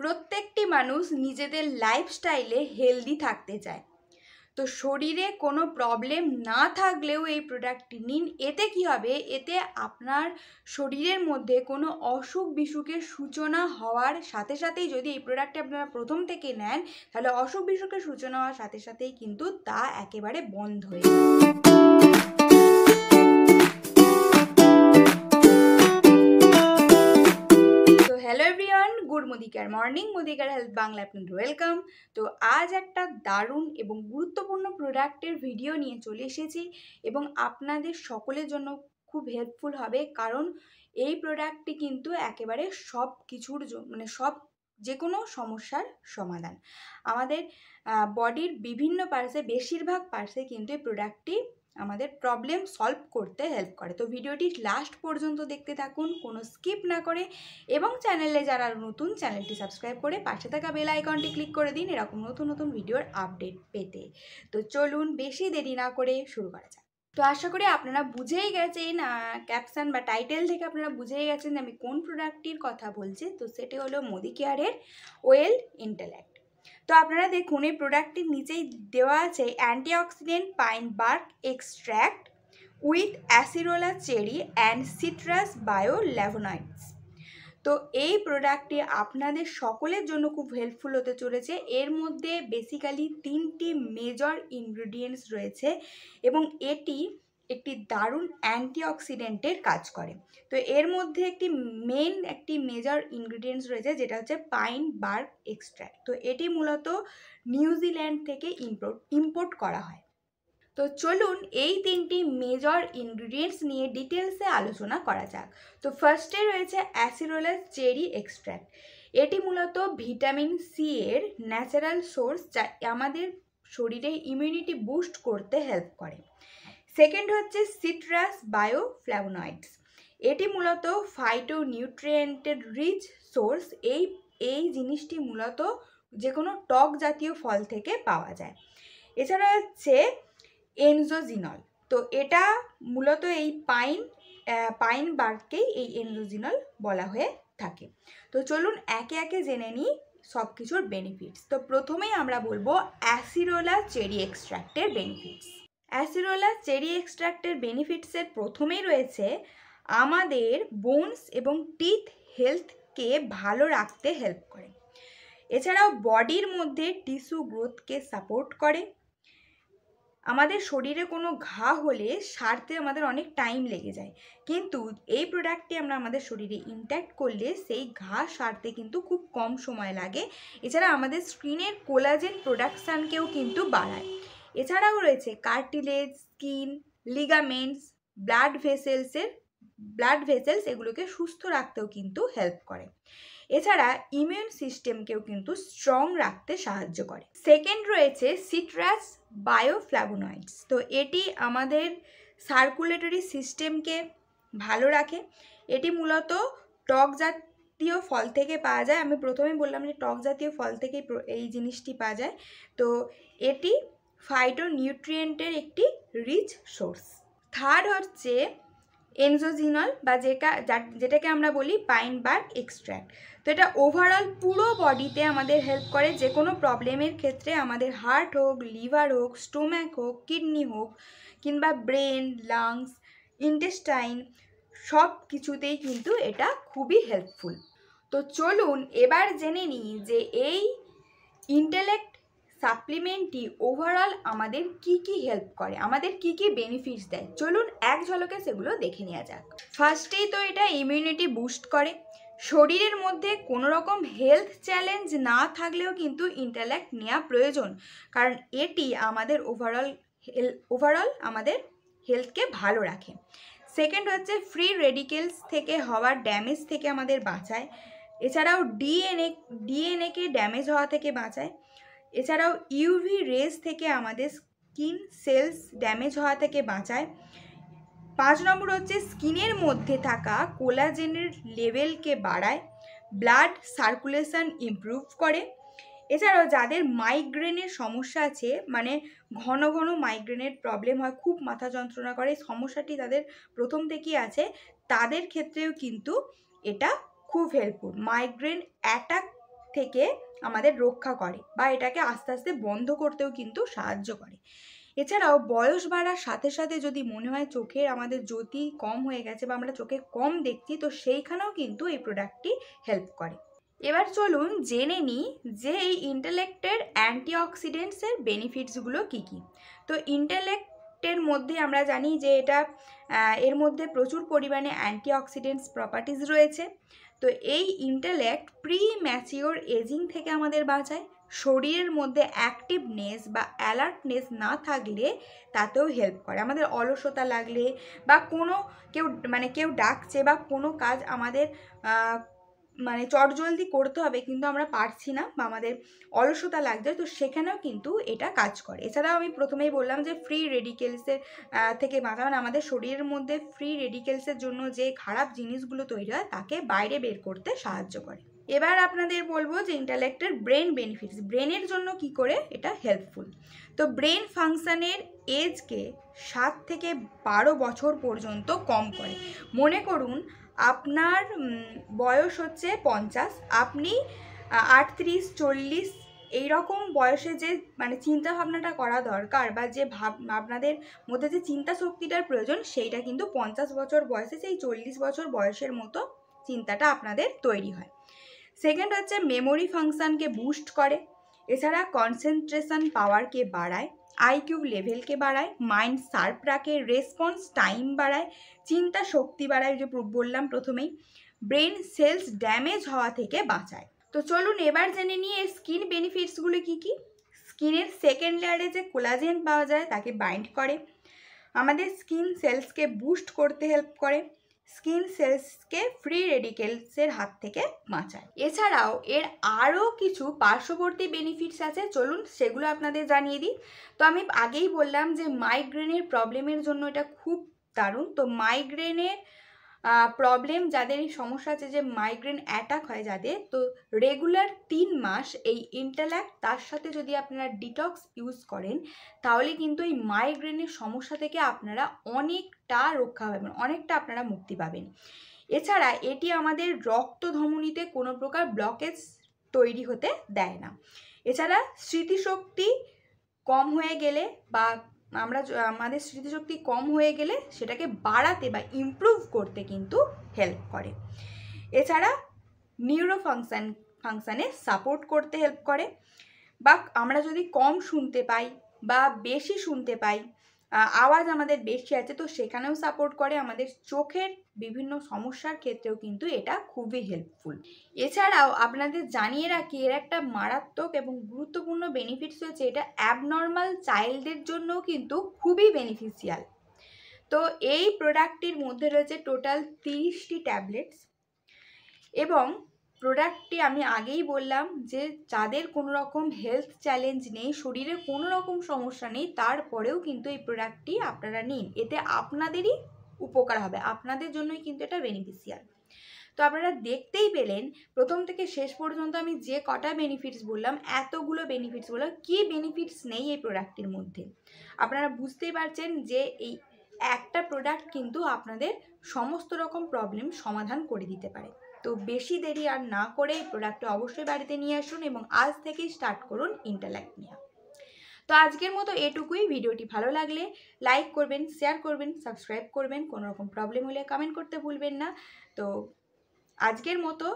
প্রত্যেকটি মানুষ নিজেদের লাইফস্টাইলে হেলদি থাকতে চায়। তো শরীরে কোনো প্রবলেম না থাকলেও এই প্রোডাক্টটি নিন। এতে কি হবে, এতে আপনার শরীরের মধ্যে কোনো অসুখ বিসুখের সূচনা হওয়ার সাথে সাথেই যদি এই প্রোডাক্টটি আপনারা প্রথম থেকে নেন, তাহলে অসুখ বিসুখের সূচনা হওয়ার সাথে সাথেই কিন্তু তা একেবারে বন্ধ হয়ে যাবে। Hello everyone, good Modicare morning, Modicare health Bangla আপনাদের ওয়েলকাম। তো আজ একটা দারুণ এবং গুরুত্বপূর্ণ প্রোডাক্টের ভিডিও নিয়ে চলে এসেছি এবং আপনাদের সকলের জন্য খুব হেল্পফুল হবে, কারণ এই প্রোডাক্টটি কিন্তু একেবারে সব কিছুর যে কোনো সমস্যার সমাধান। আমাদের বডির বিভিন্ন পার্টসে, বেশিরভাগ পার্টসে কিন্তু এই প্রোডাক্টটি আমাদের প্রবলেম সলভ করতে হেল্প করে। তো ভিডিওটি লাস্ট পর্যন্ত দেখতে থাকুন, কোনো স্কিপ না করে, এবং চ্যানেলে যারা নতুন, চ্যানেলটি সাবস্ক্রাইব করে পাশে থাকা বেল আইকনটি ক্লিক করে দিন এরকম নতুন নতুন ভিডিওর আপডেট পেতে। তো চলুন বেশি দেরি না করে শুরু করা যাক। তো আশা করি আপনারা বুঝেই গেছেন, ক্যাপশন বা টাইটেল থেকে আপনারা বুঝেই গেছেন যে আমি কোন প্রোডাক্টটির কথা বলছি। তো সেটি হলো মোদিকেয়ারের ওয়েল ইন্টেলেক্ট। তো আপনারা দেখুন, এই প্রোডাক্টটির নিচেই দেওয়া আছে antioxidant pine bark extract with acerola cherry and citrus bioflavonoids. তো এই প্রোডাক্টটি আপনাদের সকলের জন্য খুব হেল্পফুল হতে চলেছে। এর মধ্যে বেসিক্যালি 3টি মেজর ইনগ্রিডিয়েন্টস রয়েছে এবং এটি একটি দারুণ অ্যান্টিঅক্সিডেন্টের কাজ করে। তো এর মধ্যে একটি মেজর ইনগ্রিডিয়েন্টস রয়েছে, যেটা হচ্ছে পাইন বার্ক এক্সট্র্যাক্ট। তো এটি মূলত নিউজিল্যান্ড থেকে ইম্পোর্ট করা হয়। তো চলুন এই 3টি মেজর ইনগ্রিডিয়েন্টস নিয়ে ডিটেলসে আলোচনা করা যাক। তো ফার্স্টে রয়েছে অ্যাসিরোলা চেরি এক্সট্র্যাক্ট। এটি মূলত ভিটামিন সি এর ন্যাচারাল সোর্স, যা আমাদের শরীরে ইমিউনিটি বুস্ট করতে হেল্প করে। সেকেন্ড হচ্ছে সিট্রাস বায়োফ্ল্যাভোনয়েডস। এটি মূলত ফাইটোনিউট্রিয়েন্টের রিচ সোর্স। এই জিনিসটি মূলত যে কোনো টক জাতীয় ফল থেকে পাওয়া যায়। এছাড়া হচ্ছে এনজোজিনল। তো এটা মূলত এই পাইন বার্ককেই এই এনজোজিনল বলা হয়ে থাকে। তো চলুন একে একে জেনে নিই সব কিছুর বেনিফিটস। তো প্রথমেই আমরা বলবো অ্যাসিরোলা চেরি এক্সট্র্যাক্টের বেনিফিটস। অ্যাসিরোলা চেরি এক্সট্র্যাক্টের বেনিফিটসের প্রথমেই রয়েছে আমাদের বোনস এবং টিথ হেলথকে ভালো রাখতে হেল্প করে। এছাড়াও বডির মধ্যে টিস্যু গ্রোথকে সাপোর্ট করে। আমাদের শরীরে কোনো ঘা হলে সারতে আমাদের অনেক টাইম লেগে যায়, কিন্তু এই প্রোডাক্টটি আমরা আমাদের শরীরে ইনট্যাক্ট করলে সেই ঘা সারতে কিন্তু খুব কম সময় লাগে। এছাড়া আমাদের স্কিনের কোলাজেন প্রোডাকশানকেও কিন্তু বাড়ায়। এছাড়াও রয়েছে cartilage, skin, ligaments, blood vessels এগুলোকে সুস্থ রাখতেও কিন্তু হেল্প করে। এছাড়া ইমিউন সিস্টেমকেও কিন্তু স্ট্রং রাখতে সাহায্য করে। সেকেন্ড রয়েছে সিট্রাস বায়োফ্ল্যাভোনয়েডস। তো এটি আমাদের সার্কুলেটরি সিস্টেমকে ভালো রাখে। এটি মূলত টক জাতীয় ফল থেকে পাওয়া যায়। আমি প্রথমে বললাম যে টক জাতীয় ফল থেকে এই জিনিসটি পাওয়া যায়। তো এটি ফাইটোনিউট্রিয়েন্টের একটি রিচ সোর্স। থার্ড হচ্ছে এনজোজিনল বা যেটাকে আমরা বলি পাইন বার্ক এক্সট্র্যাক্ট। তো এটা ওভারঅল পুরো বডিতে আমাদের হেল্প করে। যে কোনো প্রবলেমের ক্ষেত্রে, আমাদের হার্ট হোক, লিভার হোক, স্টোম্যাক হোক, কিডনি হোক, কিংবা ব্রেন, লাংস, ইন্টেস্টাইন, সব কিছুতেই কিন্তু এটা খুবই হেল্পফুল। তো চলুন এবার জেনে নিই যে এই ইন্টেলেক্ট সাপ্লিমেন্টটি ওভারঅল আমাদের কি হেল্প করে, আমাদের কি বেনিফিটস দেয়। চলুন এক ঝলকে সেগুলো দেখে নেওয়া যাক। ফার্স্টেই তো এটা ইমিউনিটি বুস্ট করে। শরীরের মধ্যে কোনো রকম হেলথ চ্যালেঞ্জ না থাকলেও কিন্তু ইন্টেলেক্ট নেওয়া প্রয়োজন, কারণ এটি আমাদের ওভারঅল আমাদের হেলথকে ভালো রাখে। সেকেন্ড হচ্ছে ফ্রি রেডিকেলস থেকে হওয়ার ড্যামেজ থেকে আমাদের বাঁচায়। এছাড়াও ডিএনএকে ড্যামেজ হওয়া থেকে বাঁচায়। এছাড়াও ইউভি রেজ থেকে আমাদের স্কিন সেলস ড্যামেজ হওয়া থেকে বাঁচায়। 5 নম্বর হচ্ছে স্কিনের মধ্যে থাকা কোলাজেনের লেভেলকে বাড়ায়। ব্লাড সার্কুলেশন ইমপ্রুভ করে। এছাড়াও যাদের মাইগ্রেনের সমস্যা আছে, মানে ঘন ঘন মাইগ্রেনের প্রবলেম হয়, খুব মাথা যন্ত্রণা করে, সমস্যাটি তাদের প্রথম থেকেই আছে, তাদের ক্ষেত্রেও কিন্তু এটা খুব হেল্পফুল। মাইগ্রেন অ্যাটাক থেকে আমাদের রক্ষা করে বা এটাকে আস্তে আস্তে বন্ধ করতেও কিন্তু সাহায্য করে। এছাড়াও বয়স বাড়ার সাথে সাথে যদি মনে হয় চোখের আমাদের জ্যোতি কম হয়ে গেছে বা আমরা চোখে কম দেখছি, তো সেইখানেও কিন্তু এই প্রোডাক্টটি হেল্প করে। এবার চলুন জেনে নিই যে এই ইন্টেলেক্টের অ্যান্টিঅক্সিডেন্টসের বেনিফিটসগুলো কী কী। তো ইন্টেলেক্টের মধ্যে আমরা জানি যে এটা এর মধ্যে প্রচুর পরিমাণে অ্যান্টিঅক্সিডেন্টস প্রপার্টিজ রয়েছে। তো এই ইন্টেলেক্ট প্রি ম্যাচিওর এজিং থেকে আমাদের বাঁচায়। শরীরের মধ্যে অ্যাক্টিভনেস বা অ্যালার্টনেস না থাকলে তাতেও হেল্প করে। আমাদের অলসতা লাগলে বা কেউ ডাকছে বা কোনো কাজ আমাদের চটজলদি করতে হবে কিন্তু আমরা পারছি না বা আমাদের অলসতা লাগছে, তো সেখানেও কিন্তু এটা কাজ করে। এছাড়াও আমি প্রথমেই বললাম যে ফ্রি রেডিকেলসের থেকে বাঁচানো, আমাদের শরীরের মধ্যে ফ্রি রেডিকেলসের জন্য যে খারাপ জিনিসগুলো তৈরি হয় তাকে বাইরে বের করতে সাহায্য করে। এবার আপনাদের বলবো যে ইন্টেলেক্টের ব্রেন বেনিফিটস, ব্রেনের জন্য কি করে এটা হেল্পফুল। তো ব্রেন ফাংশনের এজকে 7 থেকে 12 বছর পর্যন্ত কম করে। মনে করুন আপনার বয়স হচ্ছে 50, আপনি 38-40 এইরকম বয়সে যে চিন্তা ভাবনাটা করা দরকার বা যে আপনাদের মধ্যে যে চিন্তা শক্তিটার প্রয়োজন সেইটা কিন্তু 50 বছর বয়সে সেই 40 বছর বয়সের মতো চিন্তাটা আপনাদের তৈরি হয়। সেকেন্ড হচ্ছে মেমোরি ফাংশনকে বুস্ট করে। এছাড়া কনসেন্ট্রেশন পাওয়ারকে বাড়ায়, আইকিউ লেভেলকে বাড়ায়, মাইন্ড শার্প রাখে, রেসপন্স টাইম বাড়ায়, চিন্তা শক্তি বাড়ায়, যে বললাম প্রথমেই, ব্রেন সেলস ড্যামেজ হওয়া থেকে বাঁচায়। তো চলুন এবার জেনে নিয়ে স্কিন বেনিফিটসগুলো কী কী। স্কিনের সেকেন্ড লেয়ারে যে কোলাজেন পাওয়া যায় তাকে বাইন্ড করে, আমাদের স্কিন সেলসকে বুস্ট করতে হেল্প করে, স্কিন সেলসকে ফ্রি রেডিকেলসের হাত থেকে বাঁচায়। এছাড়াও এর আরও কিছু পার্শ্ববর্তী বেনিফিটস আছে, চলুন সেগুলো আপনাদের জানিয়ে দিই। তো আমি আগেই বললাম যে মাইগ্রেনের প্রবলেমের জন্য এটা খুব দারুণ। তো মাইগ্রেনের প্রবলেম যাদের এই সমস্যা আছে যে মাইগ্রেন অ্যাটাক হয় যাদের, তো রেগুলার 3 মাস এই ইন্টেলেক্ট তার সাথে যদি আপনারা ডিটক্স ইউজ করেন তাহলে কিন্তু এই মাইগ্রেনের সমস্যা থেকে আপনারা অনেকটা রক্ষা পাবেন, অনেকটা আপনারা মুক্তি পাবেন। এছাড়া এটি আমাদের রক্ত ধমনীতে কোনো প্রকার ব্লকেজ তৈরি হতে দেয় না। এছাড়া স্মৃতিশক্তি কম হয়ে গেলে বা আমাদের স্মৃতিশক্তি কম হয়ে গেলে সেটাকে বাড়াতে বা ইমপ্রুভ করতে কিন্তু হেল্প করে। এছাড়া নিউরো ফাংশানে সাপোর্ট করতে হেল্প করে, বা আমরা যদি কম শুনতে পাই বা বেশি শুনতে পাই, আওয়াজ আমাদের বেশি আছে, তো সেখানেও সাপোর্ট করে। আমাদের চোখের বিভিন্ন সমস্যার ক্ষেত্রেও কিন্তু এটা খুবই হেল্পফুল। এছাড়াও আপনাদের জানিয়ে রাখি এর একটা মারাত্মক এবং গুরুত্বপূর্ণ বেনিফিটস হচ্ছে এটা অ্যাবনর্মাল চাইল্ডদের জন্যও কিন্তু খুবই বেনিফিশিয়াল। তো এই প্রোডাক্টটির মধ্যে রয়েছে টোটাল 30টি ট্যাবলেটস, এবং প্রোডাক্টটি আমি আগেই বললাম যে যাদের কোনো রকম হেলথ চ্যালেঞ্জ নেই, শরীরে কোনো রকম সমস্যা নেই, তারপরেও কিন্তু এই প্রোডাক্টটি আপনারা নিন, এতে আপনাদেরই উপকার হবে, আপনাদের জন্যই কিন্তু এটা বেনিফিশিয়াল। তো আপনারা দেখতেই পেলেন প্রথম থেকে শেষ পর্যন্ত আমি যে কটা বেনিফিটস বললাম, এতগুলো বেনিফিটস বললাম, কী বেনিফিটস নেই এই প্রোডাক্টটির মধ্যে। আপনারা বুঝতেই পারছেন যে এই একটা প্রোডাক্ট কিন্তু আপনাদের সমস্ত রকম প্রবলেম সমাধান করে দিতে পারে। তো বেশি দেরি আর না করে এই প্রোডাক্টটা অবশ্যই বাড়িতে নিয়ে আসুন এবং আজ থেকেই স্টার্ট করুন ইন্টেলেক্ট নিয়ে। তো আজকের মতো এটুকুই। ভিডিওটি ভালো লাগলে লাইক করবেন, শেয়ার করবেন, সাবস্ক্রাইব করবেন, কোনো রকম প্রবলেম হলে কমেন্ট করতে ভুলবেন না। তো আজকের মতো